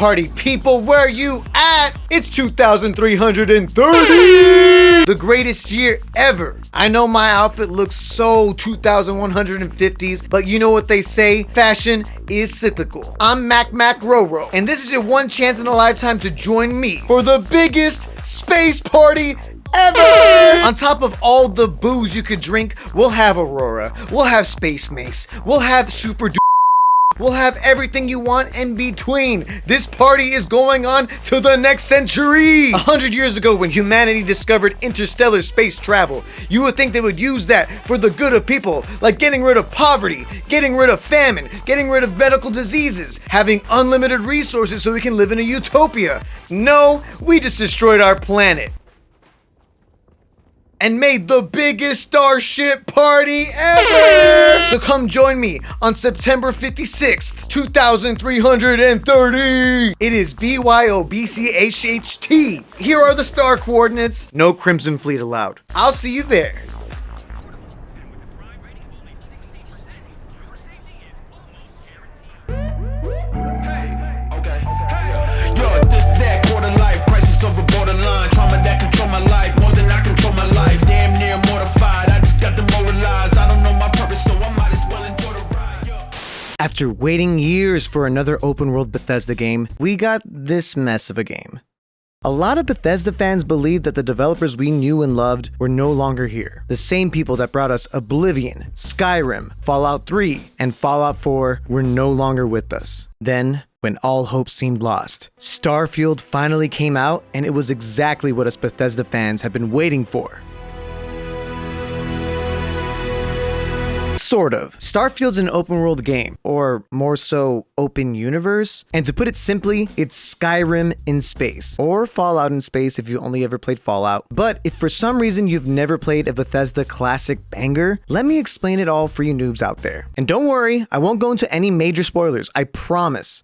Party people, where you at? It's 2,330! The greatest year ever. I know my outfit looks so 2,150s, but you know what they say? Fashion is cyclical. I'm Mac Roro, and this is your one chance in a lifetime to join me for the biggest space party ever! On top of all the booze you could drink, we'll have Aurora, we'll have Space Mace, we'll have Super We'll have everything you want in between. This party is going on to the next century. 100 years ago, when humanity discovered interstellar space travel, you would think they would use that for the good of people, like getting rid of poverty, getting rid of famine, getting rid of medical diseases, having unlimited resources so we can live in a utopia. No, we just destroyed our planet and made the biggest starship party ever! So come join me on September 56th, 2,330! It is BYOBCHHT. Here are the star coordinates. No Crimson Fleet allowed. I'll see you there. After waiting years for another open world Bethesda game, we got this mess of a game. A lot of Bethesda fans believed that the developers we knew and loved were no longer here. The same people that brought us Oblivion, Skyrim, Fallout 3, and Fallout 4 were no longer with us. Then, when all hope seemed lost, Starfield finally came out, and it was exactly what us Bethesda fans had been waiting for. Sort of. Starfield's an open world game, or more so, open universe. And to put it simply, it's Skyrim in space, or Fallout in space if you only ever played Fallout. But if for some reason you've never played a Bethesda classic banger, let me explain it all for you noobs out there. And don't worry, I won't go into any major spoilers, I promise.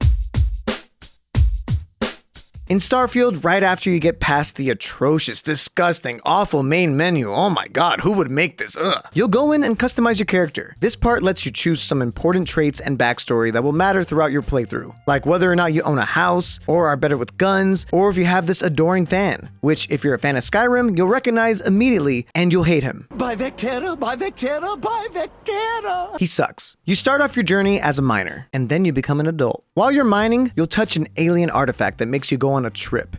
In Starfield, right after you get past the atrocious, disgusting, awful main menu, oh my god, who would make this? Ugh. You'll go in and customize your character. This part lets you choose some important traits and backstory that will matter throughout your playthrough, like whether or not you own a house, or are better with guns, or if you have this adoring fan, which if you're a fan of Skyrim, you'll recognize immediately, and you'll hate him. By Vectera, by Vectera, by Vectera! He sucks. You start off your journey as a miner, and then you become an adult. While you're mining, you'll touch an alien artifact that makes you go on a trip.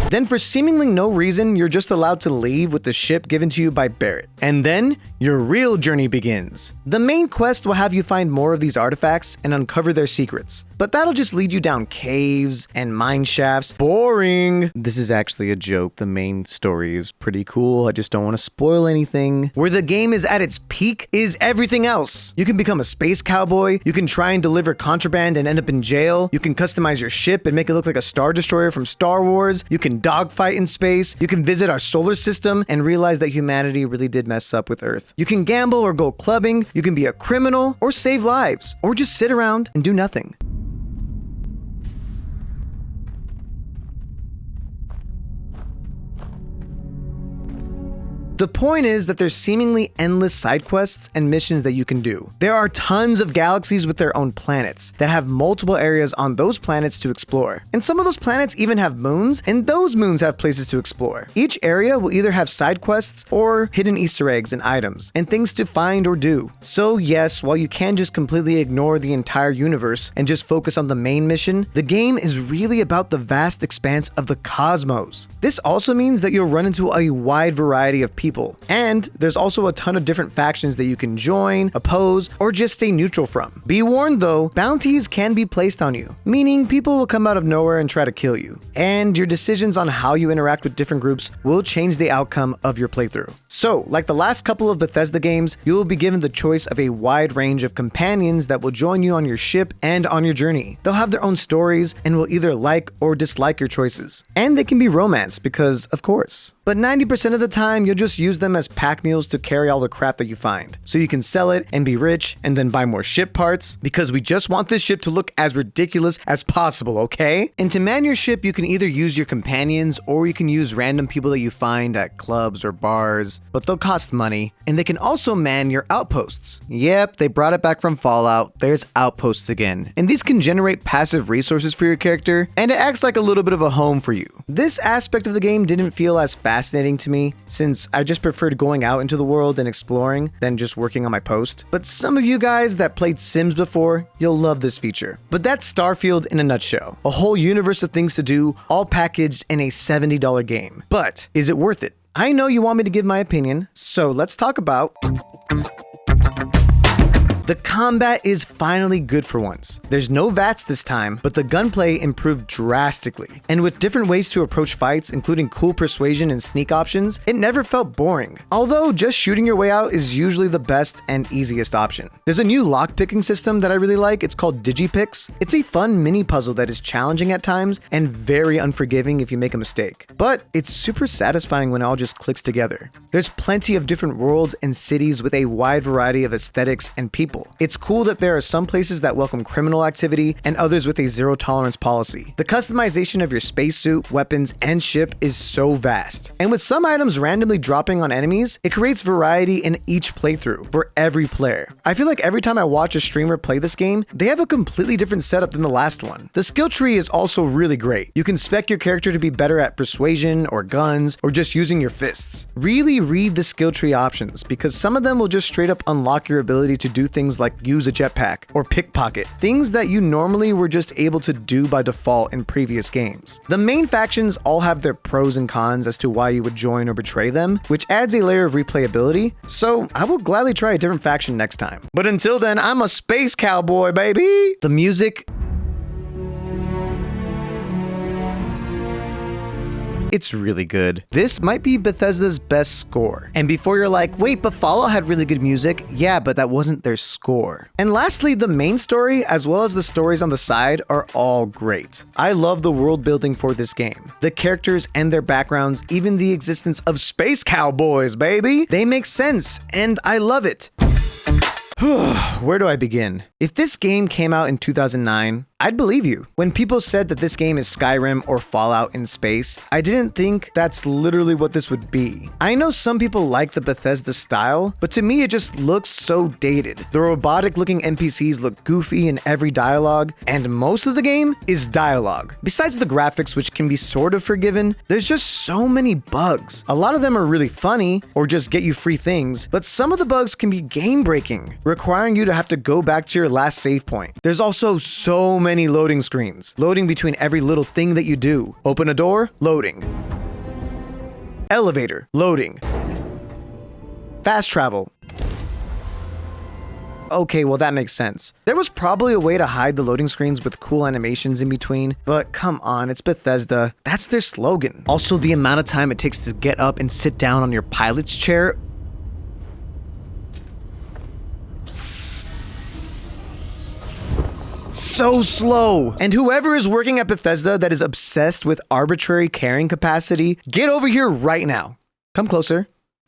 Then for seemingly no reason, you're just allowed to leave with the ship given to you by Barrett. And then, your real journey begins. The main quest will have you find more of these artifacts and uncover their secrets. But that'll just lead you down caves and mine shafts. Boring! This is actually a joke. The main story is pretty cool. I just don't want to spoil anything. Where the game is at its peak is everything else. You can become a space cowboy. You can try and deliver contraband and end up in jail. You can customize your ship and make it look like a Star Destroyer from Star Wars. You can dogfight in space. You can visit our solar system and realize that humanity really did mess up with Earth. You can gamble or go clubbing. You can be a criminal or save lives or just sit around and do nothing. The point is that there's seemingly endless side quests and missions that you can do. There are tons of galaxies with their own planets that have multiple areas on those planets to explore. And some of those planets even have moons, and those moons have places to explore. Each area will either have side quests or hidden Easter eggs and items, and things to find or do. So yes, while you can just completely ignore the entire universe and just focus on the main mission, the game is really about the vast expanse of the cosmos. This also means that you'll run into a wide variety of people. And there's also a ton of different factions that you can join, oppose, or just stay neutral from. Be warned though, bounties can be placed on you, meaning people will come out of nowhere and try to kill you. And your decisions on how you interact with different groups will change the outcome of your playthrough. So, like the last couple of Bethesda games, you will be given the choice of a wide range of companions that will join you on your ship and on your journey. They'll have their own stories and will either like or dislike your choices. And they can be romance because, of course. But 90% of the time, you'll just just use them as pack mules to carry all the crap that you find. So you can sell it and be rich and then buy more ship parts, because we just want this ship to look as ridiculous as possible, okay? And to man your ship, you can either use your companions or you can use random people that you find at clubs or bars, but they'll cost money. And they can also man your outposts. Yep, they brought it back from Fallout. There's outposts again. And these can generate passive resources for your character, and it acts like a little bit of a home for you. This aspect of the game didn't feel as fascinating to me, since I just preferred going out into the world and exploring than just working on my post. But some of you guys that played Sims before, you'll love this feature. But that's Starfield in a nutshell. A whole universe of things to do, all packaged in a $70 game. But is it worth it? I know you want me to give my opinion, so let's talk about... The combat is finally good for once. There's no VATS this time, but the gunplay improved drastically. And with different ways to approach fights, including cool persuasion and sneak options, it never felt boring. Although just shooting your way out is usually the best and easiest option. There's a new lockpicking system that I really like. It's called Digipicks. It's a fun mini puzzle that is challenging at times and very unforgiving if you make a mistake. But it's super satisfying when it all just clicks together. There's plenty of different worlds and cities with a wide variety of aesthetics and people. It's cool that there are some places that welcome criminal activity and others with a zero tolerance policy. The customization of your spacesuit, weapons, and ship is so vast. And with some items randomly dropping on enemies, it creates variety in each playthrough for every player. I feel like every time I watch a streamer play this game, they have a completely different setup than the last one. The skill tree is also really great. You can spec your character to be better at persuasion or guns or just using your fists. Really read the skill tree options, because some of them will just straight up unlock your ability to do things like use a jetpack or pickpocket, things that you normally were just able to do by default in previous games. The main factions all have their pros and cons as to why you would join or betray them, which adds a layer of replayability, so I will gladly try a different faction next time. But until then, I'm a space cowboy, baby! The music... It's really good. This might be Bethesda's best score. And before you're like, wait, but Fallout had really good music. Yeah, but that wasn't their score. And lastly, the main story, as well as the stories on the side, are all great. I love the world building for this game. The characters and their backgrounds, even the existence of space cowboys, baby. They make sense, and I love it. Where do I begin? If this game came out in 2009, I'd believe you. When people said that this game is Skyrim or Fallout in space, I didn't think that's literally what this would be. I know some people like the Bethesda style, but to me it just looks so dated. The robotic looking NPCs look goofy in every dialogue, and most of the game is dialogue. Besides the graphics, which can be sort of forgiven, there's just so many bugs. A lot of them are really funny or just get you free things, but some of the bugs can be game breaking, requiring you to have to go back to your last save point. There's also so many loading screens, loading between every little thing that you do. Open a door, loading. Elevator, loading. Fast travel. Okay, well that makes sense. There was probably a way to hide the loading screens with cool animations in between, but come on, it's Bethesda. That's their slogan. Also, the amount of time it takes to get up and sit down on your pilot's chair. So slow. And whoever is working at Bethesda that is obsessed with arbitrary carrying capacity, get over here right now. Come closer.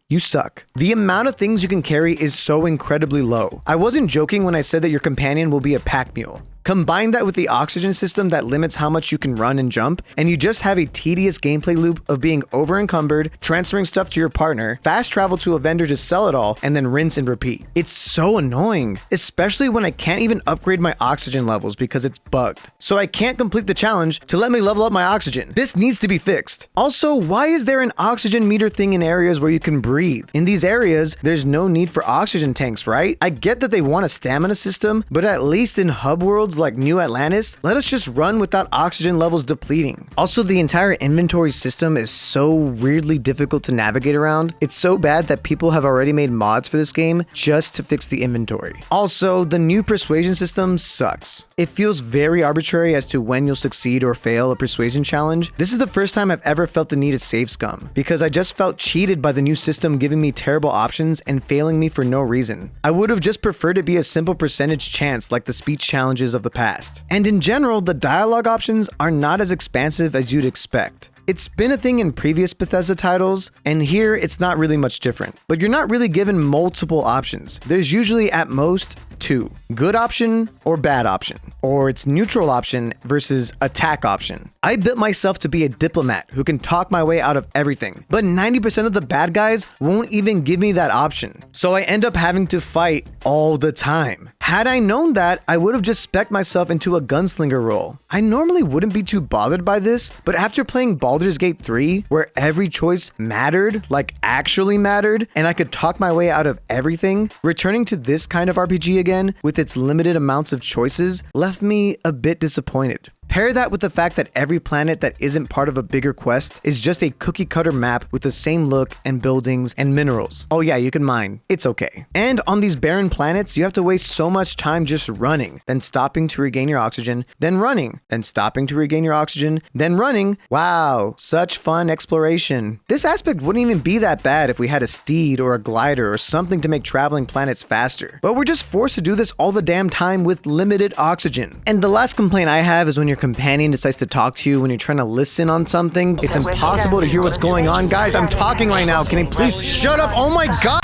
You suck. The amount of things you can carry is so incredibly low. I wasn't joking when I said that your companion will be a pack mule. Combine that with the oxygen system that limits how much you can run and jump, and you just have a tedious gameplay loop of being over-encumbered, transferring stuff to your partner, fast travel to a vendor to sell it all, and then rinse and repeat. It's so annoying, especially when I can't even upgrade my oxygen levels because it's bugged. So I can't complete the challenge to let me level up my oxygen. This needs to be fixed. Also, why is there an oxygen meter thing in areas where you can breathe? In these areas, there's no need for oxygen tanks, right? I get that they want a stamina system, but at least in hub worlds like New Atlantis, let us just run without oxygen levels depleting. Also, the entire inventory system is so weirdly difficult to navigate around. It's so bad that people have already made mods for this game just to fix the inventory. Also, the new persuasion system sucks. It feels very arbitrary as to when you'll succeed or fail a persuasion challenge. This is the first time I've ever felt the need to save scum, because I just felt cheated by the new system giving me terrible options and failing me for no reason. I would have just preferred it be a simple percentage chance like the speech challenges of the past. And in general, the dialogue options are not as expansive as you'd expect. It's been a thing in previous Bethesda titles, and here it's not really much different. But you're not really given multiple options. There's usually at most two: good option or bad option, or it's neutral option versus attack option. I built myself to be a diplomat who can talk my way out of everything, but 90% of the bad guys won't even give me that option. So I end up having to fight all the time. Had I known that, I would have just spec'd myself into a gunslinger role. I normally wouldn't be too bothered by this, but after playing Baldur's Gate 3, where every choice mattered, like actually mattered, and I could talk my way out of everything, returning to this kind of RPG again, with its limited amounts of choices, left me a bit disappointed. Pair that with the fact that every planet that isn't part of a bigger quest is just a cookie cutter map with the same look and buildings and minerals. Oh yeah, you can mine. It's okay. And on these barren planets, you have to waste so much time just running, then stopping to regain your oxygen, then running, then stopping to regain your oxygen, then running. Wow, such fun exploration. This aspect wouldn't even be that bad if we had a steed or a glider or something to make traveling planets faster. But we're just forced to do this all the damn time with limited oxygen. And the last complaint I have is when your companion decides to talk to you when you're trying to listen on something. It's impossible to hear what's going on. Guys, I'm talking right now. Can you please shut up? Oh my god!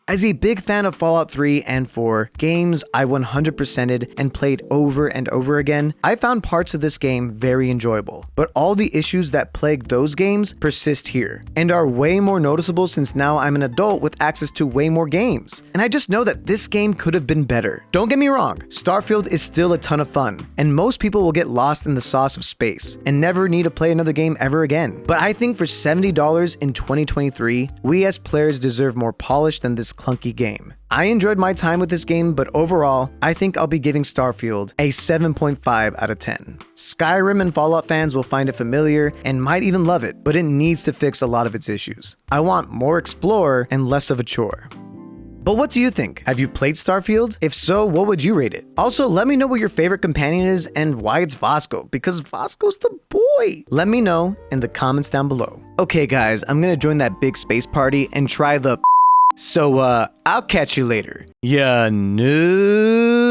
As a big fan of Fallout 3 and 4, games I 100%ed and played over and over again, I found parts of this game very enjoyable. But all the issues that plague those games persist here, and are way more noticeable since now I'm an adult with access to way more games. And I just know that this game could have been better. Don't get me wrong, Starfield is still a ton of fun, and most people will get lost in the sauce of space, and never need to play another game ever again. But I think for $70 in 2023, we as players deserve more polish than this clunky game. I enjoyed my time with this game, but overall, I think I'll be giving Starfield a 7.5 out of 10. Skyrim and Fallout fans will find it familiar and might even love it, but it needs to fix a lot of its issues. I want more explore and less of a chore. But what do you think? Have you played Starfield? If so, what would you rate it? Also, let me know what your favorite companion is and why it's Vasco, because Vasco's the boy. Let me know in the comments down below. Okay guys, I'm gonna join that big space party and try the So, I'll catch you later. Ya noob.